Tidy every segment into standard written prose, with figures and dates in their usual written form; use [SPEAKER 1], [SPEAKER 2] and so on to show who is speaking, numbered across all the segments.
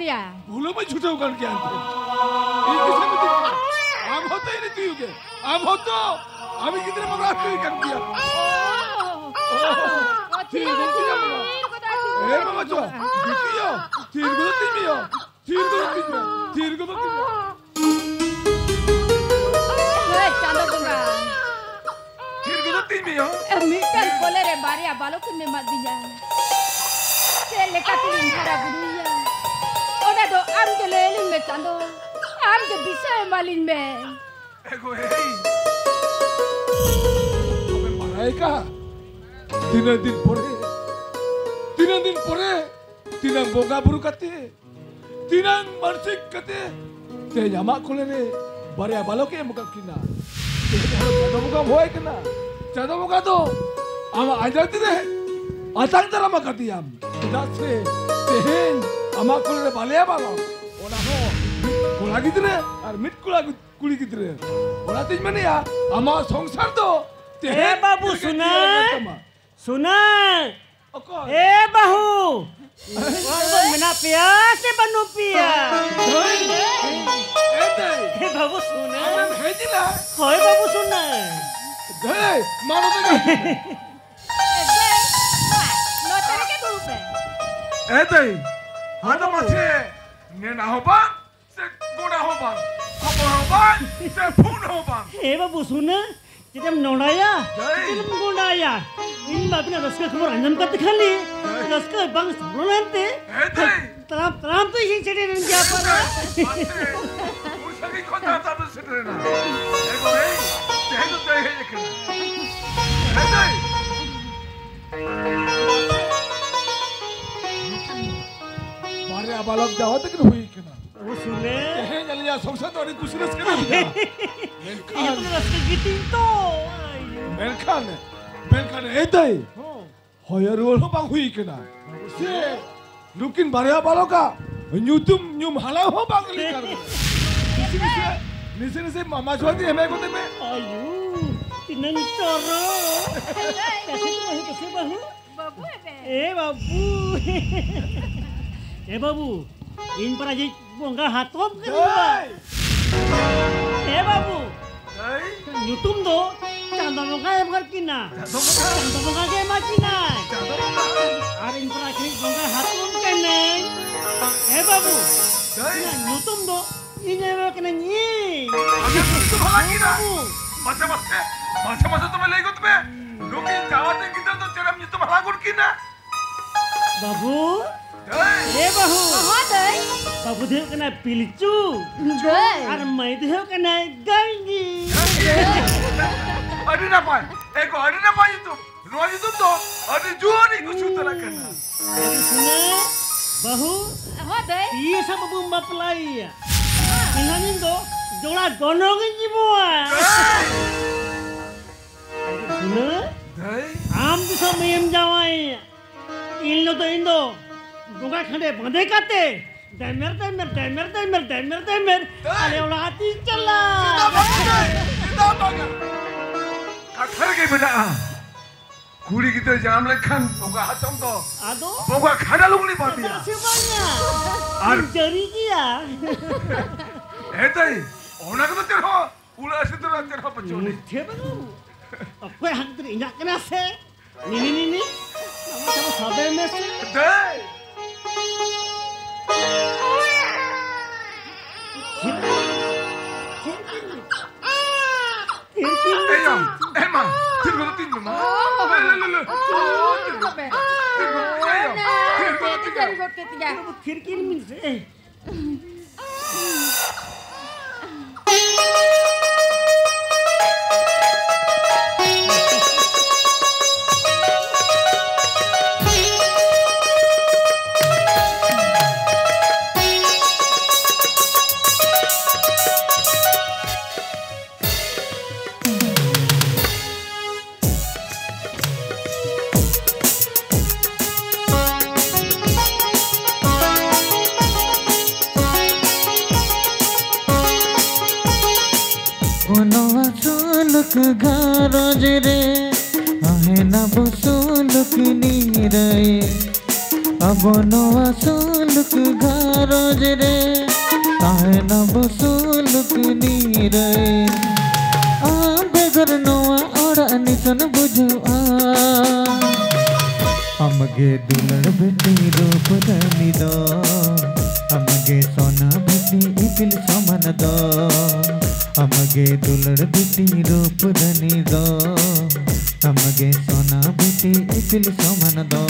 [SPEAKER 1] दिया
[SPEAKER 2] भूलो में छुटे कर क्या ये किसे में दिखा आम होते ही नहीं तू के आम हो तो अभी कितने मजाक कर दिया ठीक है ए मामा जो दिखियो तीर को तीमियो तीर को
[SPEAKER 1] चांदो बंगा
[SPEAKER 2] तीर को तीमियो
[SPEAKER 1] मीटर बोले रे बारिया बालों के में मत दिया से लेका तीन धारा बुढ़िया ओने तो आम के लेलिन में चांदो आम के विषय मालिन में
[SPEAKER 2] एगो हे अबे माराए का तीन दिन परे तीन बोगा बुरु कते तीन मानसिक कते ते यामा खोले रे बारिया बालों के मुका किना चादो मुका होए किना चादो मुका तो आम आजाती रे आतंक तरह मा करती आम दासे तेहेन आमा खोले रे बालिया बालो ओना हो कोला कितने और मिट कोला कुली कितने ओना तीज मने या आमा संसार तो
[SPEAKER 3] ए बाबू सुना ए बहू और बिना प्यार से बनू पिया ए बाबू सुना
[SPEAKER 2] हेजिला
[SPEAKER 3] होय बाबू सुना
[SPEAKER 2] दे मारो तो
[SPEAKER 1] नो तेरे के ग्रुप है
[SPEAKER 2] ए दे हां तो माथे ने ना हो बा से गोड़ा हो बा खबर हो बा से फोन हो बा
[SPEAKER 3] ए बाबू सुना जब नोड़ाया जब गुंडाया इन बापिना रस्का खबर अंजन करते खाली रस्का बंग सामने नंते तराम तो यही चढ़े रंग जा पर
[SPEAKER 2] वो सभी को दाता तो चढ़े ना एगो रे तेहे तो तेहे ये करना मारे बालक जाओ तक हुई केना
[SPEAKER 3] वो सुने
[SPEAKER 2] तेहे जलिया संसद और कुछ रस के दिया
[SPEAKER 3] ये तो रस्का गिटिंग तो
[SPEAKER 2] 멜칸 애다이 허여를 허방 후이케나 세 루킨 바리아 바로가 뉴tum 뉴 할라 허방 리카르 निसे मामा छोटी हमें को तेरे
[SPEAKER 3] आयु तिनन चोरो कैसे बहू
[SPEAKER 1] बाबू
[SPEAKER 3] ए बाबू इन पर अजी बोंगा हाथों करवा ए बाबू न्यूटम दो चांदों का एम कर किना चांदों का के मार किना और इन पर आखिरी बोंगा हाथों करने ए बाबू न्यूटम दो इन्हें वो करना नहीं
[SPEAKER 2] तुम हला किना मसे तुम्हें ले गो तुम्हें लोग इन जावाते किधर तो चरम ये तुम हला गुड़ किना
[SPEAKER 3] बाबू ए बाबू बाबू देव कना पिलचू और मैं देव कना गंगी
[SPEAKER 2] अरे ना पाए एको अरे ना पाए तुम रोज तुम तो अरे जुआनी कुछ उतना करना
[SPEAKER 3] सुने बाबू ये सब बाबू मपलाई है इन्होंने तो जोड़ा दोनों के जीवों सुने आम तो सब में जावाई इन लो तो इंदो दुगा खड़े बंदे करते डैमर अरे उड़ाती चला
[SPEAKER 2] सीधा भागा कठर के बिना कुड़ी की तरह जाम लेखन होगा हाथों तो
[SPEAKER 3] आदो
[SPEAKER 2] होगा खाना लोग नहीं पाती है
[SPEAKER 3] और जरी किया
[SPEAKER 2] ऐसा ही ओना को तो तेरा उड़ा से तेरा बच्चों ने
[SPEAKER 3] थे बनो अब कोई हक तेरे इन्हें करना से नी हम सब सादे में से
[SPEAKER 2] दे Emma, tiro do time, mano.
[SPEAKER 3] खिड़की में से
[SPEAKER 4] घारोज रे आहे ना बुसुलुक नीरे अब नवा सुलुक घार रोज रे काहे न बसुलुक नीरे बेगर नोआ ओड़ा निसन बुझुआ अमगे दुलड़ बेटी रूप धनी दो अमगे सोना बेटी इपिल समन दो अमगे दुलड़ बेटी रूप धनी दो अमगे सोना बेटी इपिल समन दो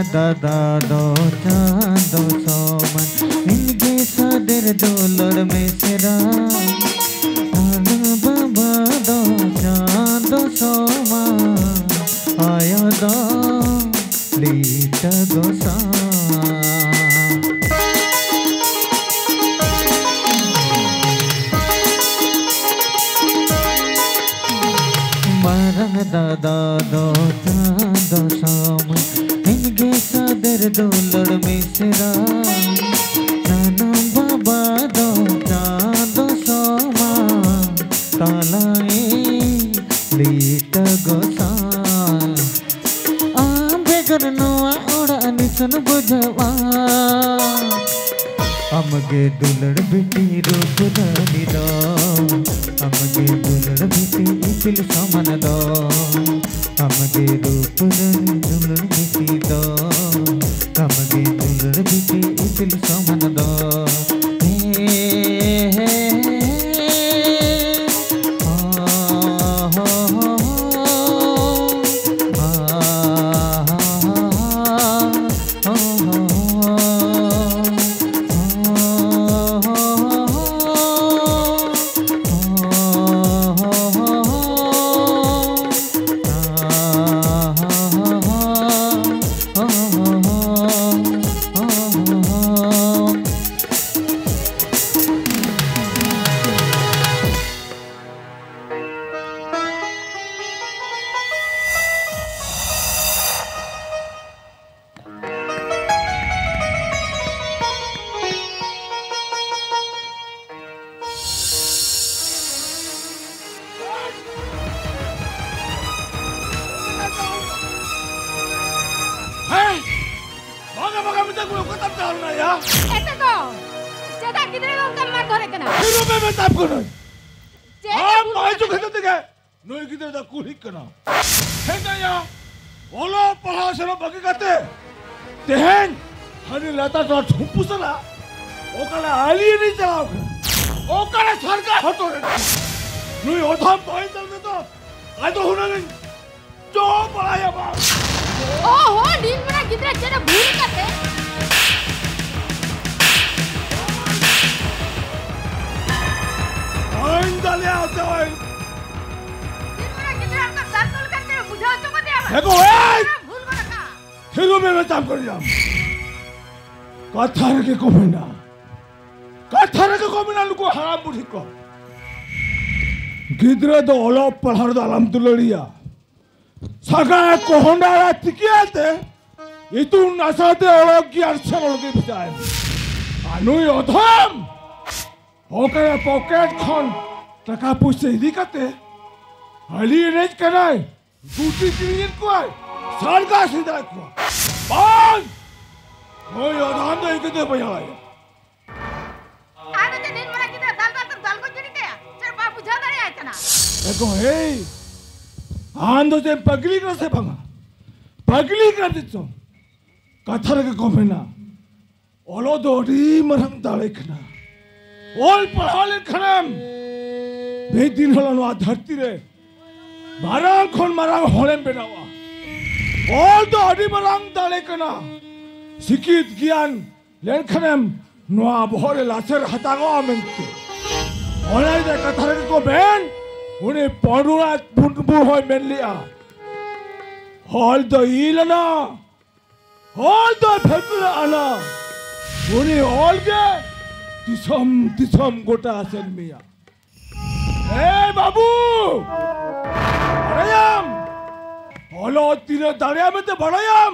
[SPEAKER 4] दादा दो चांदो सोमन इनके सादर डोलर में सेरा दादा बाबा दो चांदो सोमन आया दो लीट गोसा मारंग दादा दो चांदो सोमन सादर डोलर में सेरा नाना बाबा दो चांदो सोमा तालाए लीट गोसा बेगर नोआ ओड़ा निसन बुझवा अमगे दुलड़ बेटी रूप धनी दो अमगे दुलड़ बेटी इपिल समन दो अमगे रूप धनी दुलड़ बेटी दो अमगे दुलड़ बेटी इपिल समन दो गिद्रे दो ओलो पढ़ार दो आलम दुलड़िया सगा कोहंडारा तिकियाते इतु नसाते ओलो की अर्चन ओलो बिचाए अनुई ओधम होकर पॉकेट खन टका पुष्टे हिदी करते हली रेज कराए दूसरी क्लियर को आए सरगा सीधा को बांध कोई ओधम तो इके दे बजाए
[SPEAKER 1] आने ते दिन मरा किधर दाल को जुड़ी गया चल बापू ज्यादा रे आयतना
[SPEAKER 2] देखो हे आंदो से पगली कर से भंगा पगली कर दिसो कथर के कोमेना ओलो दोडी मरम दाले खना ओल पहाले खनम बे दिन हलन वा धरती रे मारांग खोन मारांग होलेम बेनावा ओल दोडी मरम दाले खना सिकित ज्ञान लेन खनम नोआ भोले लासर हतागो आमेंते ओलाई दे कथर के को बेन उन्हें पौरुआ बुनबुर होय मेन लिया हॉल तो इलना
[SPEAKER 4] all the people ana uni all ge disam gota asen mia hey babu barayam holo tine darya mete barayam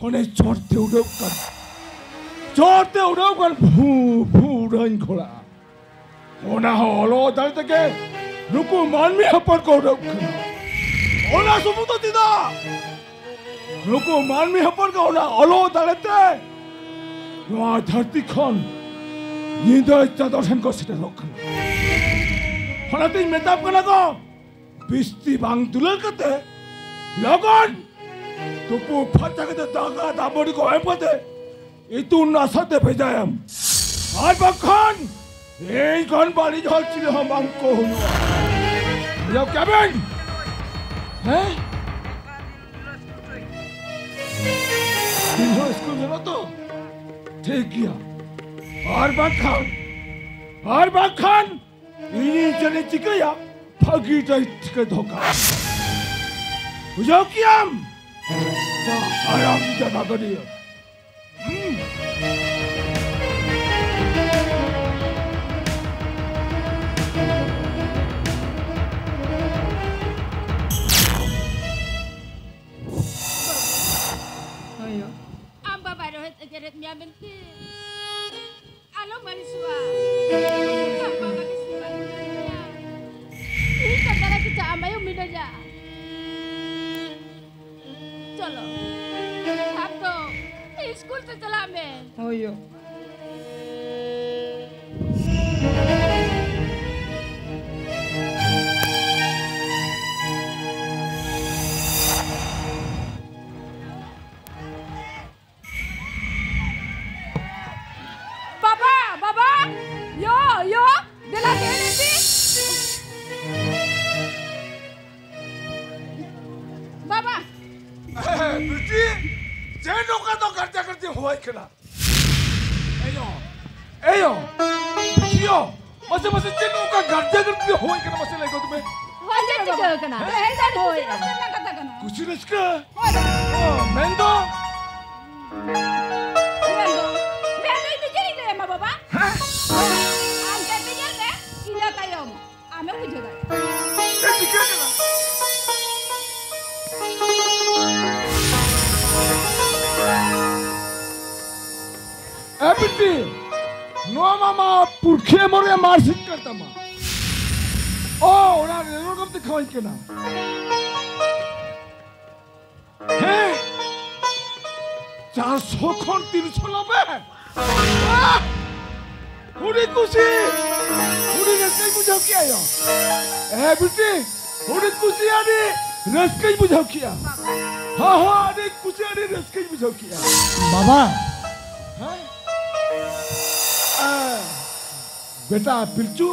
[SPEAKER 4] hone chorte udau kan bhu rain khola hona holo dar take nuku manmi hapar ko udau kan hona sumuto tida nuku manmi hapar ko hona holo darete noa dharti khon nindo chadorsen ko sita lokhan hona tin metap kana ko bisti bang dulal kate lagon tupu phata kate daga dabori ko em kate itu nasate bejayam ar bakhan ei gon bali jol chile ham angko hunwa yo cabin hai din ho school jano to ठीक किया और bakhan ini jane chikaya phagi tai chike dhoka bujo kiam aram jana kariya
[SPEAKER 1] Amba baru heret mia benti. Alo maniswa. Amba maniswa. Ini kata kita amba yang minda ja. Chalo. Ab to school se chala mein.
[SPEAKER 5] Oh yo.
[SPEAKER 1] Yo, de la gente. Baba.
[SPEAKER 4] बेटी जेनो का तो खर्चा करते हुआ इकना एयो जियो मसे जेनो का खर्चा करते हुआ इकना मसे लेको तुम्हें
[SPEAKER 1] Wajah juga kena. Dari kena kata kena.
[SPEAKER 4] कुछ risk मेंदो
[SPEAKER 1] itu jadi deh ma baba. Angkat dia deh. Iya tayo. Ame ku juga.
[SPEAKER 4] बेटी नो मामा पुरखे मोरे मारसिक करता मा ओ ओना रेलो कब दिखाई के ना हे 400 खन 300 लबे हुडी खुशी हुडी रस्के बुझाओ किया यो ए बेटी हुडी खुशी आनी रस्के बुझाओ किया हां आनी खुशी आनी रस्के बुझाओ किया
[SPEAKER 5] बाबा
[SPEAKER 4] हैं बेटा पिल्चू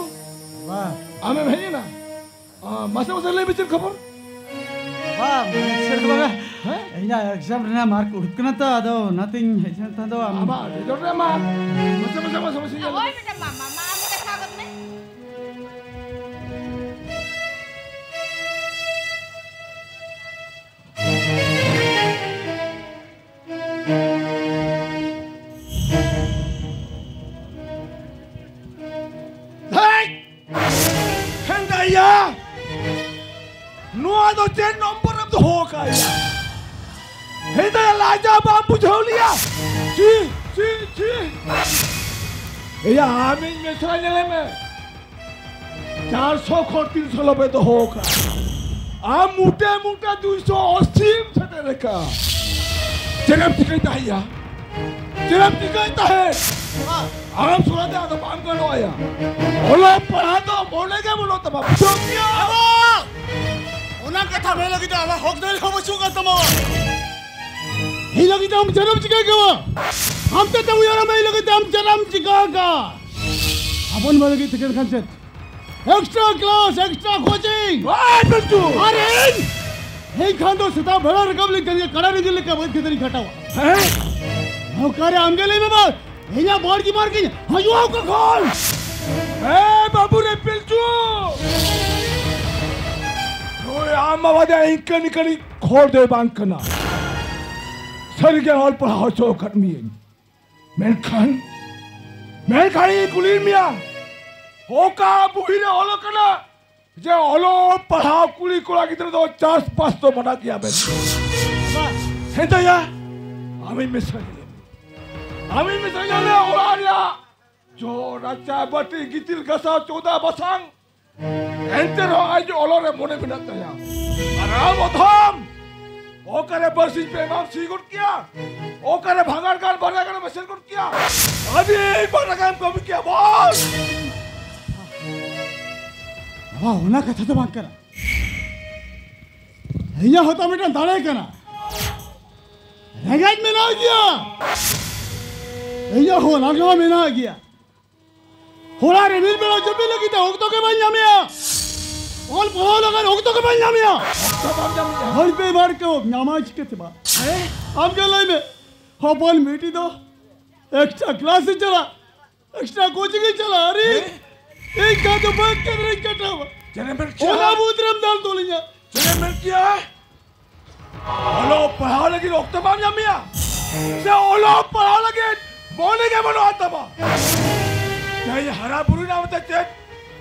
[SPEAKER 4] वाह आमे भेजे ना मसे ले बिचर खबर
[SPEAKER 5] वाह सर बाबा इना एग्जाम रेना मार्क उड़कना तो अदो नथिंग हेजन था दो
[SPEAKER 4] आमा रेजोरे मा मसे
[SPEAKER 1] Oy, betul mama, mama udah kaget nih.
[SPEAKER 4] Hendaya Nuah do jen nomor ab to ho kaya Hendaya laja bambu jauh liya Ci Ya amin mesranya leme 400 खो 300 लबे तो होगा आ मोटे 280 छते रखा जन्म टिकता है या जन्म टिकता है आराम सुना दे तो काम करने आया बोलो पढ़ा तो बोले क्या बोलो तब चुपिया
[SPEAKER 5] ओना कथा में लगी तो आवा हक दे हम छु का तम
[SPEAKER 4] ही लगी तो हम जन्म टिकेगा हम तो यार में लगी तो हम जन्म टिकेगा
[SPEAKER 5] अपन वाले की टिकट खांचे एक्स्ट्रा क्लास एक्स्ट्रा कोचिंग
[SPEAKER 4] वाह बच्चू
[SPEAKER 5] अरे हे खान तो सता भरा रकम ले करके कड़ा नहीं दिल का बहुत कितनी घटा हुआ
[SPEAKER 4] हैं
[SPEAKER 5] हम करे आमगले में बात हेया बोर्ड की मार के हयुआ को खोल
[SPEAKER 4] ए बाबू रे पिल्चू ओए आमा वादे इंकनी कनी खोल दे बांकना Sarige ol pahau chokat mien. Menkan ini kulir mia. Hoka buhine olo kana. Je olo pahau kuli kula kita to chas pasto mana kiya ben. Henta ya. Amin misalnya. Amin misalnya le orang ya. Jo raja bati gitil gasa 14 basang. Ente ro aja olore mone binat ya. Aram otham. ओकरे बरसी पे नाम सीगुट किया ओकरे भंगार कान बना कर machine गुट किया अभी बना काम कभी किया बॉस
[SPEAKER 5] वाह होना कथा तो बात करा यहाँ होता बेटा दाड़े करा रंगाई में ना गया यहाँ हो लगा में ना गया होला रेबिल में ना जब भी लगी था ओक्तो के बन जामिया और बहुत लगा ओक्तो के बन जामिया हर पे मार के नामाज के थे बात हम क्या लाइन में हॉपल मीटी दो एक्स्ट्रा क्लास चला एक्स्ट्रा कोचिंग चला अरे एक का तो बात कर रही कटा हुआ
[SPEAKER 4] चले मिल क्या
[SPEAKER 5] ओला बुद्रम दाल तोलिया
[SPEAKER 4] चले मिल क्या ओलो पढ़ाओ लगी रोकते बाम जामिया से ओलो पढ़ाओ लगी बोले के मनो आता बा ये हरा बुरी ना होता चेक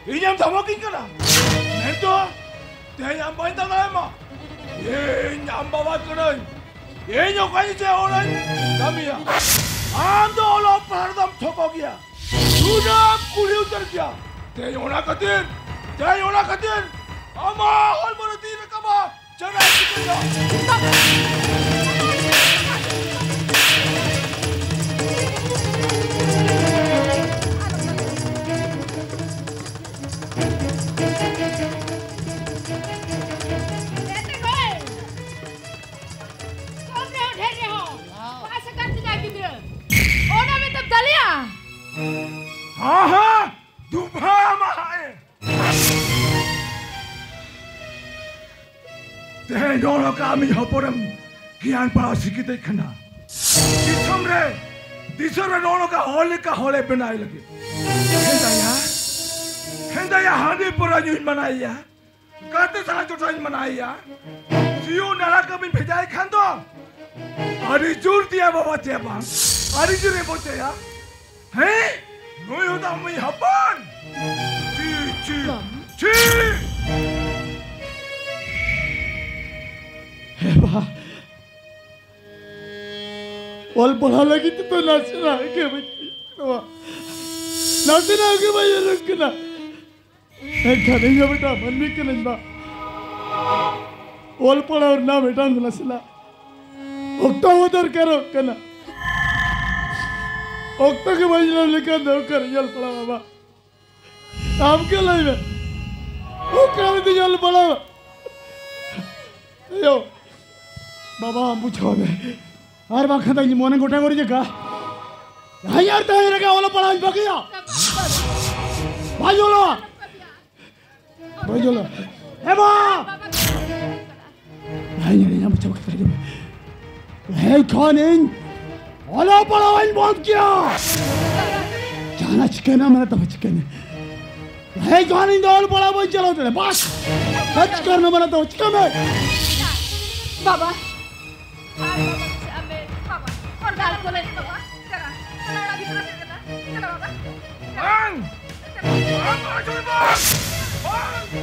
[SPEAKER 4] इन्हें हम धमकी करा नहीं तो ते हम बाइंदा ना है माँ ये हम बाबा करें ये जो कहीं से हो रहा है जामिया हम तो ओलो पढ़ाओ दम ठोको गया तूने कुली उतर गया ते योना कतीर अम्मा और मरे तीन कमा चला चिकन हाँ दुबा महाए ते दोनों कामी होपरम ज्ञान पास सिकित खना दिसमरे दोनों का होले बनाए लगे हेंदा या हादी पुरा यूं मनाया काते सारा चोटा मनाया सियो नाला कभी भेजाए खान दो अरिजुर दिया बाबा तेबा अरिजुरे बोते या हैं नोई होता मैं हपन ची
[SPEAKER 5] हे बा ओल पढ़ा लगी तो नाचना के बच्चे नाचना के भाई रुकना खाने का बेटा मन भी के नहीं बा ओल पढ़ा और ना बेटा नसला ओक्टा उधर करो कना ओक्टा के भाई लोग लेकर दो कर जल पड़ा बाबा आप क्या लाइव ओक्टा में तो जल पड़ा यो बाबा हम पूछो बे हर बार खाता है मोने गोटा करी जगह यहाँ यार तो ये रखा वाला पढ़ा बकिया भाईजोलो हे बा नहीं हम बच्चा बकता है हे कौन इन वाला पढ़ा इन बहुत किया जाना चिकन है मैंने तो चिकन है हे कौन इन वाला पढ़ा बहुत चलो तेरे बस सच करना मैंने तो चिकन है
[SPEAKER 1] बाबा और दाल को ले बाबा चला चला अभी चला चला बाबा
[SPEAKER 4] Bang! Bang! Bang! Bang!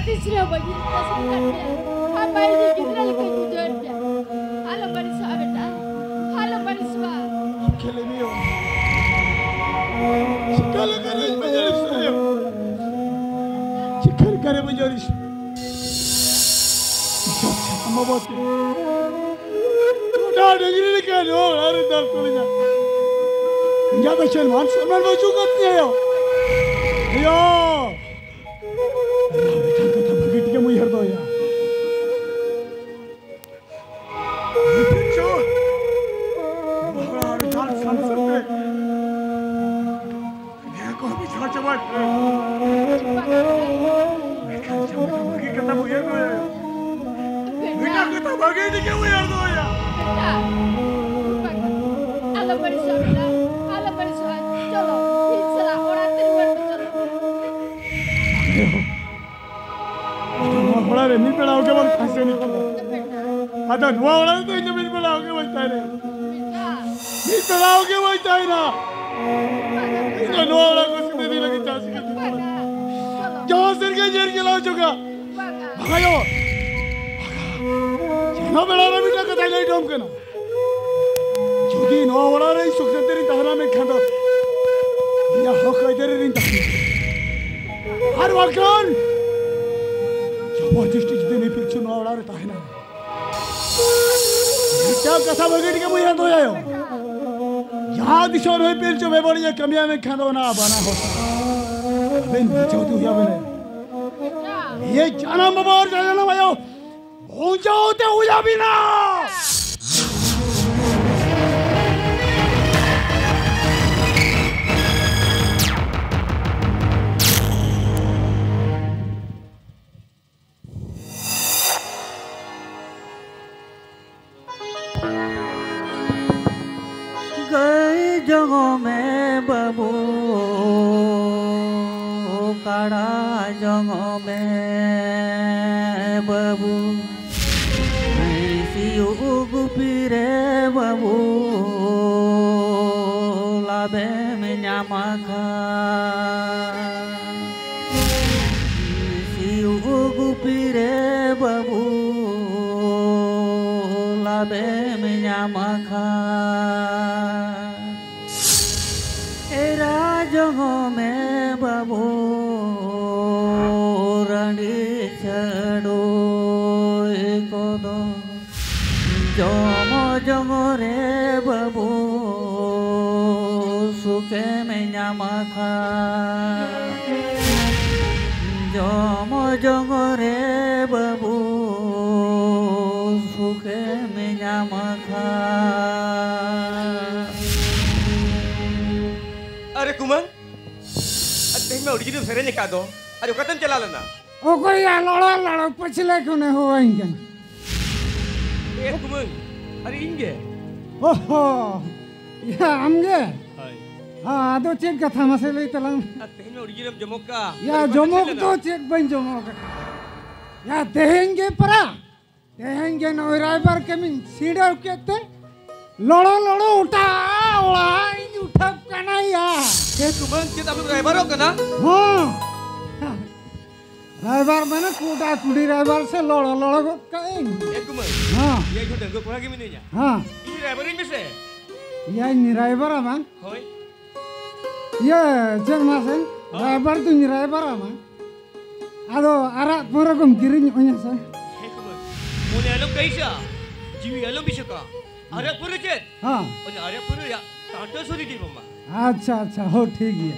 [SPEAKER 1] Tisra bagi kasih apa ini kita lagi tujuan dia. Halo Mariswa beta. Halo Mariswa.
[SPEAKER 5] Kele mio. Cikal kare majalis saya. Cikal kare majalis. Amma bot. Udah dengerin kan yo, hari dah kulinya. Jaga Shalman, Shalman baju katnya yo. Yo. के मुझे हर दो यार पिंचो बाहर काल संसद में ये को भी छोड़ चबट मैं कल जब की कथा मुझे रे मिल बेला होके बन फंसे नहीं आता नुआ वाला तो इधर मिल बेला होके बचता है रे मिल बेला होके बचता है ना इधर नुआ वाला को सीधे नहीं लगी चांसी के जहाँ सिर के जेर के लाओ चुका भागो नो बेला रे बिटा कथा नहीं डोम के ना जुदी नुआ वाला रे सुख से तेरी तहरा में खादो या हो कहीं तेरे रिंग तक हर वाकन जबरदस्ती जितने नहीं पिक्चर नुआ वाला रहता है ना क्या कथा बगैर के मुझे तो आयो यहाँ दिशोर हुई पिल चुबे बड़ी ये कमियां में खादो ना बना होता अबे नीचे तो या बने ये जाना मबार जाना भाइयों हो जाओ ते हो जा भी ना
[SPEAKER 6] गई जगहों में बाबू काड़ा जगहों में बाबू ऐसी उगुपीरे बाबू लाबे में न्यामा खा ऐसी उगुपीरे बाबू लाबे में न्यामा खा जगहों में बाबू रानी छड़ो को दो जमो जमो रे बाबू सुखे में न्यामा खा जमो जमो रे बाबू सुखे में न्यामा खा
[SPEAKER 7] अरे कुमार अरे मैं ओरिजिनल सरे निकाल दो अरे कतन चला लेना
[SPEAKER 8] ओ कोई लड़ो लड़ो पछले क्यों नहीं हुआ इनके
[SPEAKER 7] ए कुमार अरे इंगे
[SPEAKER 8] ओहो या हमगे हाँ तो चेक कथा मसले तलांग
[SPEAKER 7] अरे मैं ओरिजिनल जमोक का
[SPEAKER 8] या जमोक तो चेक बन जमोक या देहेंगे परा देहेंगे नौराय बार के मिन सीढ़े उकेते लड़ो लड़ो उठा उड़ा उठा करना यार
[SPEAKER 7] ये कुमार kita belum driver हो ना
[SPEAKER 8] हाँ ड्राइवर मैंने कूटा कुड़ी ड्राइवर से लड़ो लड़ो को कहेंगे
[SPEAKER 7] ये कुमार
[SPEAKER 8] हाँ
[SPEAKER 7] ये जो डंगो कोड़ा की मिलने
[SPEAKER 8] हाँ
[SPEAKER 7] ini driver ini से
[SPEAKER 8] ये ड्राइवर है मां
[SPEAKER 7] होय
[SPEAKER 8] ये चल माsen ड्राइवर तो ड्राइवर है मां आदो आरा पूरा कम गिरिन ओnya से
[SPEAKER 7] ये कुमार उन्हें आलम कैसा जीवी आलम bisa का अरे पूरे चेत
[SPEAKER 8] हाँ
[SPEAKER 7] उन्हें अरे पूरे या कांटो सुरी दी मम्मा
[SPEAKER 8] अच्छा अच्छा हो ठीक है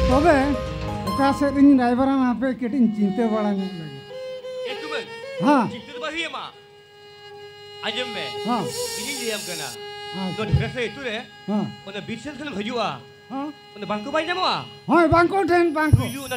[SPEAKER 8] तबे ओका से इन ड्राइवर हम पे केटिन चिंते बड़ा नहीं लगे
[SPEAKER 7] एक कुमार
[SPEAKER 8] हाँ
[SPEAKER 7] चिंते तो बाही है माँ आजम में
[SPEAKER 8] हाँ
[SPEAKER 7] ini dia am kena
[SPEAKER 8] हाँ
[SPEAKER 7] तो रस्ते itu deh
[SPEAKER 8] हाँ
[SPEAKER 7] उन्हें बीच से kan baju ah
[SPEAKER 8] हाँ
[SPEAKER 7] उन्हें bangku banyak mau ah
[SPEAKER 8] हाँ बांको ट्रेन बांको
[SPEAKER 7] you nak